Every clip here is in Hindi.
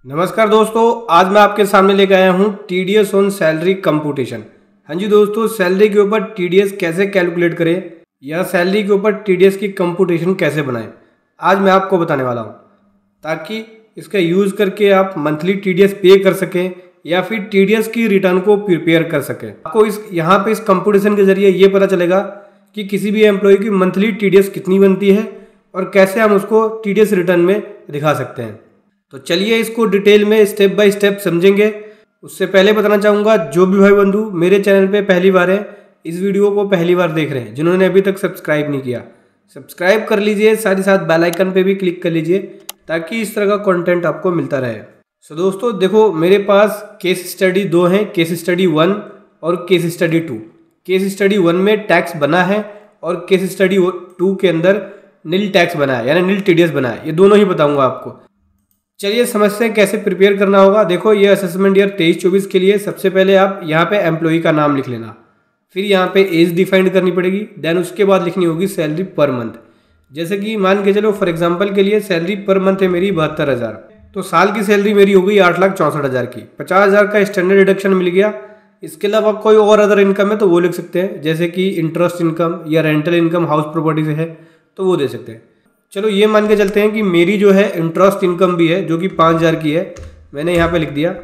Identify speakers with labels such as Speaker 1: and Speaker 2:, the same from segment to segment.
Speaker 1: नमस्कार दोस्तों, आज मैं आपके सामने लेकर आया हूँ टीडीएस ऑन सैलरी कंप्यूटेशन। हाँ जी दोस्तों, सैलरी के ऊपर टीडीएस कैसे कैलकुलेट करें या सैलरी के ऊपर टीडीएस की कंप्यूटेशन कैसे बनाएं, आज मैं आपको बताने वाला हूँ, ताकि इसका यूज़ करके आप मंथली टीडीएस पे कर सकें या फिर टीडीएस की रिटर्न को प्रिपेयर कर सकें। आपको यहाँ पे इस कंप्यूटेशन के जरिए ये पता चलेगा कि किसी भी एम्प्लॉय की मंथली टीडीएस कितनी बनती है और कैसे हम उसको टीडीएस रिटर्न में दिखा सकते हैं। तो चलिए इसको डिटेल में स्टेप बाय स्टेप समझेंगे। उससे पहले बताना चाहूँगा, जो भी भाई बंधु मेरे चैनल पे पहली बार है, इस वीडियो को पहली बार देख रहे हैं, जिन्होंने अभी तक सब्सक्राइब नहीं किया, सब्सक्राइब कर लीजिए, साथ ही साथ बेल आइकन पे भी क्लिक कर लीजिए ताकि इस तरह का कंटेंट आपको मिलता रहे। सो दोस्तों देखो, मेरे पास केस स्टडी 2 हैं, केस स्टडी 1 और केस स्टडी 2। केस स्टडी 1 में टैक्स बना है और केस स्टडी 2 के अंदर नील टैक्स बना है, यानी नील टीडीएस बना है। ये दोनों ही बताऊंगा आपको। चलिए समझते हैं कैसे प्रिपेयर करना होगा। देखो, ये असेसमेंट ईयर 23-24 के लिए सबसे पहले आप यहाँ पे एम्प्लॉई का नाम लिख लेना, फिर यहाँ पे एज डिफाइंड करनी पड़ेगी, देन उसके बाद लिखनी होगी सैलरी पर मंथ। जैसे कि मान के चलो फॉर एग्जांपल के लिए सैलरी पर मंथ है मेरी 72,000, तो साल की सैलरी मेरी हो गई 8,64,000 की। 50,000 का स्टैंडर्ड डिडक्शन मिल गया। इसके अलावा कोई और अदर इनकम है तो वो लिख सकते हैं, जैसे कि इंटरेस्ट इनकम या रेंटल इनकम हाउस प्रॉपर्टी से है तो वो दे सकते हैं। चलो ये मान के चलते हैं कि मेरी जो है इंटरेस्ट इनकम भी है, जो कि 5,000 की है, मैंने यहाँ पे लिख दिया।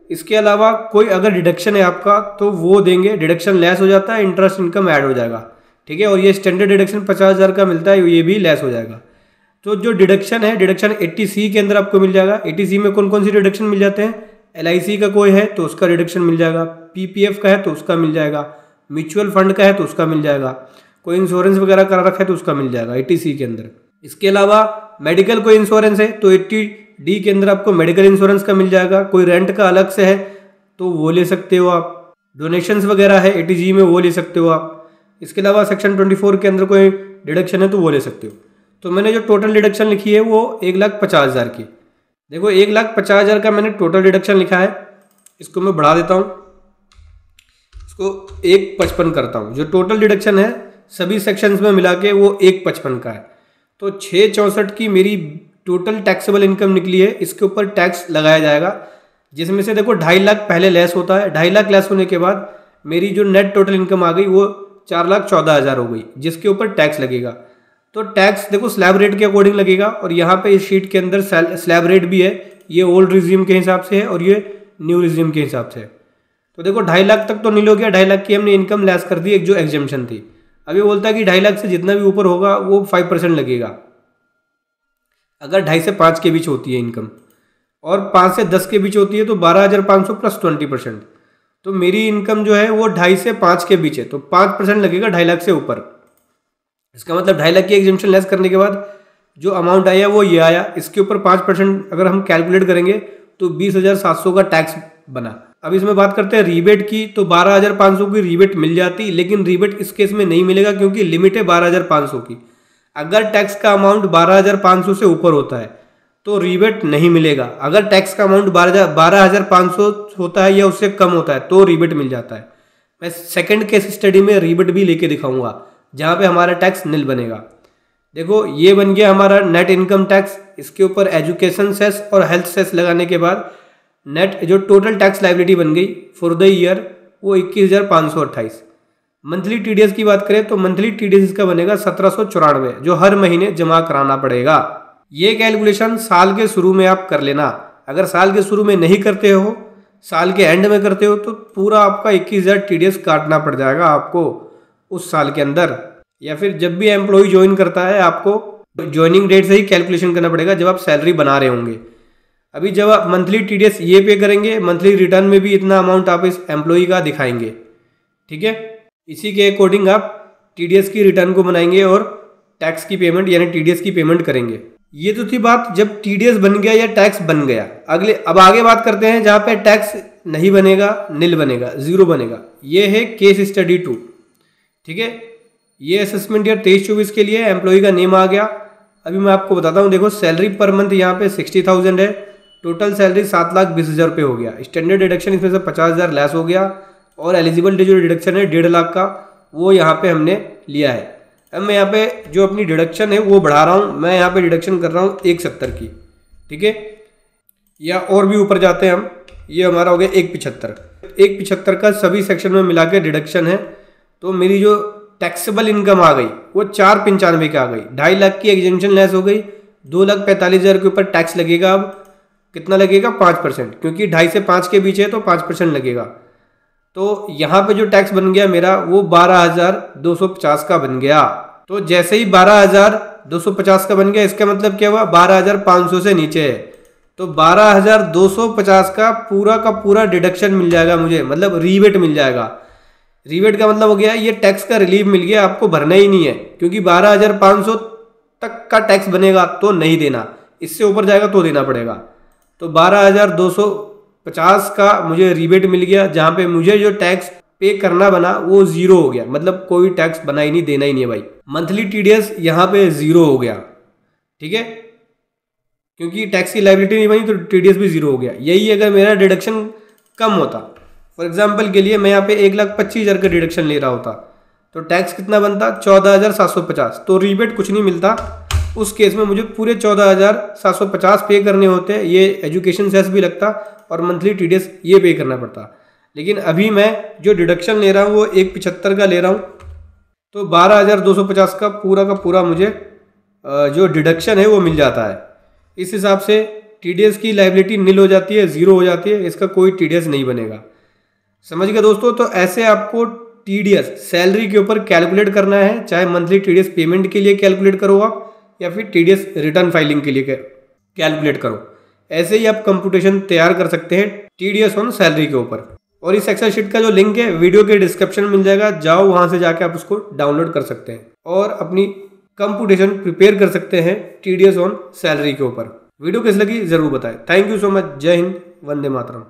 Speaker 1: इसके अलावा कोई अगर डिडक्शन है आपका तो वो देंगे, डिडक्शन लेस हो जाता है, इंटरेस्ट इनकम ऐड हो जाएगा, ठीक है। और ये स्टैंडर्ड डिडक्शन 50,000 का मिलता है, ये भी लेस हो जाएगा। तो जो डिडक्शन है, डिडक्शन 80C के अंदर आपको मिल जाएगा। 80C में कौन कौन सी डिडक्शन मिल जाते हैं? LIC का कोई है तो उसका डिडक्शन मिल जाएगा, PPF का है तो उसका मिल जाएगा, म्यूचुअल फंड का है तो उसका मिल जाएगा, कोई इंश्योरेंस वगैरह करा रखा है तो उसका मिल जाएगा 80C के अंदर। इसके अलावा मेडिकल कोई इंश्योरेंस है तो 80D के अंदर आपको मेडिकल इंश्योरेंस का मिल जाएगा। कोई रेंट का अलग से है तो वो ले सकते हो आप। डोनेशंस वगैरह है 80G में, वो ले सकते हो आप। इसके अलावा सेक्शन 24 के अंदर कोई डिडक्शन है तो वो ले सकते हो। तो मैंने जो टोटल डिडक्शन लिखी है वो 1,50,000 की। देखो 1,50,000 का मैंने टोटल डिडक्शन लिखा है। इसको मैं बढ़ा देता हूँ, इसको 1,55 करता हूँ। जो टोटल डिडक्शन है सभी सेक्शंस में मिला के वो 1,55 का है। तो 664 की मेरी टोटल टैक्सेबल इनकम निकली है। इसके ऊपर टैक्स लगाया जाएगा, जिसमें से देखो 2.5 लाख पहले लेस होता है। 2.5 लाख लेस होने के बाद मेरी जो नेट टोटल इनकम आ गई वो 4,14,000 हो गई, जिसके ऊपर टैक्स लगेगा। तो टैक्स देखो स्लैब रेट के अकॉर्डिंग लगेगा, और यहाँ पे इस शीट के अंदर स्लैब रेट भी है। ये ओल्ड रिज्यूम के हिसाब से है और ये न्यू रिज्यूम के हिसाब से है। तो देखो 2.5 लाख तक तो नील हो गया, 2.5 लाख की हमने इनकम लेस कर दी, एक जो एग्जेम्पशन थी। अभी बोलता है कि 2.5 लाख से जितना भी ऊपर होगा वो 5% लगेगा, अगर 2.5 से 5 के बीच होती है इनकम, और 5 से 10 के बीच होती है तो 12,500 प्लस 20%। तो मेरी इनकम जो है वो 2.5 से 5 के बीच है, तो 5% लगेगा 2.5 लाख से ऊपर। इसका मतलब 2.5 लाख की एग्जेम्पशन लेस करने के बाद जो अमाउंट आया वो ये आया। इसके ऊपर 5% अगर हम कैलकुलेट करेंगे तो 20,700 का टैक्स बना। अब इसमें बात करते हैं रीबेट की, तो 12,500 की रीबेट मिल जाती, लेकिन रीबेट इस केस में नहीं मिलेगा क्योंकि लिमिट है 12,500 की। अगर टैक्स का अमाउंट 12,500 से ऊपर होता है तो रीबेट नहीं मिलेगा। अगर टैक्स का अमाउंट 12,500 होता है या उससे कम होता है तो रीबेट मिल जाता है। मैं सेकंड केस स्टडी में रीबेट भी लेके दिखाऊंगा, जहां पे हमारा टैक्स नील बनेगा। देखो ये बन गया हमारा नेट इनकम टैक्स। इसके ऊपर एजुकेशन सेस और हेल्थ सेस लगाने के बाद नेट जो टोटल टैक्स लाइबिलिटी बन गई फॉर द ईयर वो 21,528। मंथली टीडीएस की बात करें तो मंथली टीडीएस इसका बनेगा 1,794, जो हर महीने जमा कराना पड़ेगा। ये कैलकुलेशन साल के शुरू में आप कर लेना। अगर साल के शुरू में नहीं करते हो, साल के एंड में करते हो, तो पूरा आपका 21,000 टीडीएस काटना पड़ जाएगा आपको उस साल के अंदर। या फिर जब भी एम्प्लॉय ज्वाइन करता है आपको ज्वाइनिंग डेट से ही कैलकुलेशन करना पड़ेगा, जब आप सैलरी बना रहे होंगे। अभी जब आप मंथली टीडीएस ये पे करेंगे, मंथली रिटर्न में भी इतना अमाउंट आप इस एम्प्लॉई का दिखाएंगे, ठीक है। इसी के अकॉर्डिंग आप टीडीएस की रिटर्न को बनाएंगे और टैक्स की पेमेंट यानी टीडीएस की पेमेंट करेंगे। ये तो थी बात जब टीडीएस बन गया या टैक्स बन गया। अब आगे बात करते हैं जहाँ पे टैक्स नहीं बनेगा, नील बनेगा, जीरो बनेगा। ये है केस स्टडी 2, ठीक है। ये असेसमेंट ईयर 23-24 के लिए एम्प्लॉई का नेम आ गया। अभी मैं आपको बताता हूँ, देखो सैलरी पर मंथ यहाँ पे 60,000 है, टोटल सैलरी 7,20,000 रुपये हो गया। स्टैंडर्ड डिडक्शन इसमें से 50,000 लेस हो गया, और एलिजिबल जो डिडक्शन है 1.5 लाख का वो यहाँ पे हमने लिया है। अब मैं यहाँ पे जो अपनी डिडक्शन है वो बढ़ा रहा हूँ। मैं यहाँ पे डिडक्शन कर रहा हूँ 1,70 की, ठीक है। या और भी ऊपर जाते हैं हम, ये हमारा हो गया 1,75 का सभी सेक्शन में मिला के डिडक्शन है। तो मेरी जो टैक्सेबल इनकम आ गई वो 495 की आ गई। 2.5 लाख की एग्जेंशन लेस हो गई, 2,45,000 के ऊपर टैक्स लगेगा। अब कितना लगेगा? 5%, क्योंकि 2.5 से 5 के बीच है तो 5% लगेगा। तो यहाँ पे जो टैक्स बन गया मेरा वो 12,250 का बन गया। तो जैसे ही 12,250 का बन गया, इसका मतलब क्या हुआ? 12,500 से नीचे है तो 12,250 का पूरा डिडक्शन मिल जाएगा मुझे, मतलब रीबेट मिल जाएगा। रीबेट का मतलब हो गया ये टैक्स का रिलीफ मिल गया, आपको भरना ही नहीं है, क्योंकि 12,500 तक का टैक्स बनेगा तो नहीं देना, इससे ऊपर जाएगा तो देना पड़ेगा। तो 12,250 का मुझे रीबेट मिल गया, जहां पे मुझे जो टैक्स पे करना बना वो जीरो हो गया, मतलब कोई टैक्स बना ही नहीं, देना ही नहीं है भाई। मंथली टीडीएस यहाँ पे जीरो हो गया, ठीक है, क्योंकि टैक्स की लायबिलिटी नहीं बनी तो टीडीएस भी जीरो हो गया। यही अगर मेरा डिडक्शन कम होता, फॉर एग्जाम्पल के लिए मैं यहाँ पे 1,25,000 का डिडक्शन ले रहा होता तो टैक्स कितना बनता? 14,750। तो रीबेट कुछ नहीं मिलता, उस केस में मुझे पूरे 14,750 पे करने होते, ये एजुकेशन सेस भी लगता और मंथली टीडीएस ये पे करना पड़ता। लेकिन अभी मैं जो डिडक्शन ले रहा हूँ वो 1,75 का ले रहा हूँ, तो 12,250 का पूरा मुझे जो डिडक्शन है वो मिल जाता है। इस हिसाब से टीडीएस की लायबिलिटी नील हो जाती है, जीरो हो जाती है, इसका कोई टीडीएस नहीं बनेगा। समझ गए दोस्तों? तो ऐसे आपको टीडीएस सैलरी के ऊपर कैलकुलेट करना है, चाहे मंथली टीडीएस पेमेंट के लिए कैलकुलेट करो आप या फिर टीडीएस रिटर्न फाइलिंग के लिए कैलकुलेट करो। ऐसे ही आप कंप्यूटेशन तैयार कर सकते हैं टीडीएस ऑन सैलरी के ऊपर। और इस एक्सेल शीट का जो लिंक है वीडियो के डिस्क्रिप्शन में मिल जाएगा, जाओ वहां से जाके आप उसको डाउनलोड कर सकते हैं और अपनी कंप्यूटेशन प्रिपेयर कर सकते हैं टीडीएस ऑन सैलरी के ऊपर। वीडियो कैसी लगी जरूर बताएं। Thank you so much. जय हिंद, वंदे मातरम।